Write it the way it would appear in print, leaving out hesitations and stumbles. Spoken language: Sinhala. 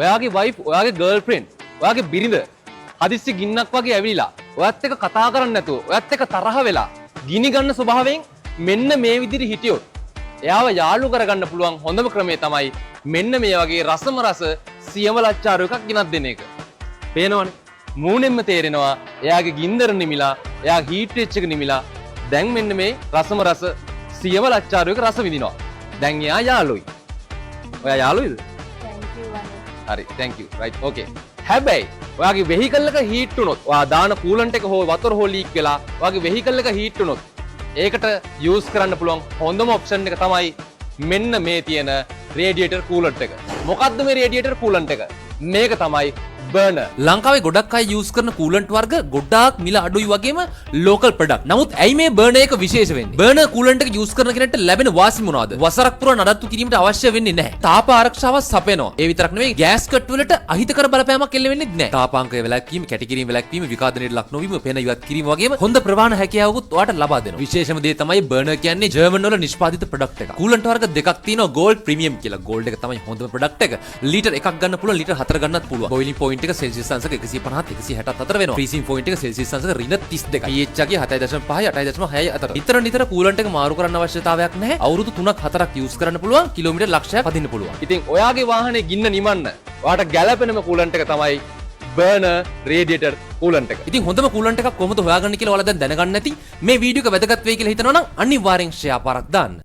ඔයාගේ වයිෆ්, ඔයාගේ ගර්ල්ෆ්‍රෙන්ඩ්, ඔයාගේ බිරිඳ හදිස්සි ගින්නක් වගේ ඇවිලිලා ඔයත් එක්ක කතා කරන්නේ නැතුව ඔයත් එක්ක තරහ වෙලා ගිනි ගන්න ස්වභාවයෙන් මෙන්න මේ විදිහට හිටියොත් එයාව යාළු කරගන්න පුළුවන් හොඳම ක්‍රමය තමයි මෙන්න මේ වගේ රසම රස සියවලච්චාරු එකක් ගෙනත් දෙන එක. පේනවනේ? මූණෙන්ම තේරෙනවා එයාගේ ගින්දර නිමිලා, එයා හීට් වෙච්ච එක නිමිලා. දැන් මෙන්න මේ රසම රස සියවලච්චාරු එක රස විඳිනවා. දැන් එයා යාළුයි. ඔයා යාළුයිද? හරි, thank you. right, okay. හැබැයි ඔයාගේ වෙහිකල් එක හීට් වුණොත්, ඔයා දාන කූලන්ට් එක හෝ වතුර හෝ ලීක් වෙලා ඔයාගේ වෙහිකල් එක හීට් වුණොත් ඒකට යූස් කරන්න පුළුවන් හොඳම ඔප්ෂන් එක තමයි මෙන්න මේ තියෙන රේඩියේටර් කූලන්ට් එක. මොකද්ද මේ රේඩියේටර් කූලන්ට් එක? මේක තමයි බර්නර්. ලංකාවේ ගොඩක් අය යූස් කරන කූලන්ට් වර්ග ගොඩාක් මිල අඩුයි වගේම ලෝකල් ප්‍රොඩක්ට්. නමුත් ඇයි මේ බර්නර් එක විශේෂ වෙන්නේ? බර්නර් කූලන්ට් එක යූස් කරන කෙනෙක්ට ලැබෙන වාසි මොනවාද? වසරක් පුරා නඩත්තු කිරීමට අවශ්‍ය වෙන්නේ නැහැ. තාප ආරක්ෂාව සපයනවා. ඒ විතරක් නෙවෙයි ගෑස් කට් වලට අහිතකර බලපෑමක් එල්ල වෙන්නේ නැහැ. තාපාංකය වැළැක්වීම, කැටි කිරීම වැළැක්වීම, විකාදනයට ලක් නොවීම, පෙන ඉවත් කිරීම වගේම හොඳ ප්‍රවාහන හැකියාවකුත් ඔයාලට ලබා දෙනවා. විශේෂම දේ තමයි බර්නර් කියන්නේ ජර්මන් වල නිෂ්පාදිත ප්‍රොඩක්ට් එකක්. කූලන්ට් වර්ග දෙකක් තියෙනවා. ගෝල්ඩ් ප්‍රීමියම් කියලා. ගෝල්ඩ් එක තමයි හොඳම ප්‍රොඩක්ට් එක. ලීටර් එකක් ගන්න පුළුවන්, ලීටර් 4 ගන්නත් පුළුවන්. බොයිලින් පොයින්ට් එක සෙල්සියස් අංශක 150 164 වෙනවා. ෆ්‍රීසිං පොයින්ට් එක සෙල්සියස් අංශක -32යි. pH එක 7.5යි 8.6යි අතර. නිතර කූලන්ට් එක මාරු කරන්න අවශ්‍යතාවයක් නැහැ. අවුරුදු 3ක් 4ක් යූස් කරන්න පුළුවන්. කිලෝමීටර් ලක්ෂයක් පදින්න පුළුවන්. ඉතින් ඔයාගේ වාහනේ ගින්න නිමන්න ඔයාට ගැළපෙනම කූලන්ට් එක තමයි බර්නර් රේඩියේටර් කූලන්ට් එක. ඉතින් හොඳම කූලන්ට් එකක් කොහොමද හොයාගන්නේ කියලා ඔයාලා දැන් දැනගන්න නැති මේ වීඩියෝ එක වැදගත් වෙයි කියලා හිතනවා නම් අනිවාර්යෙන් ෂෙයා පාරක් දාන්න.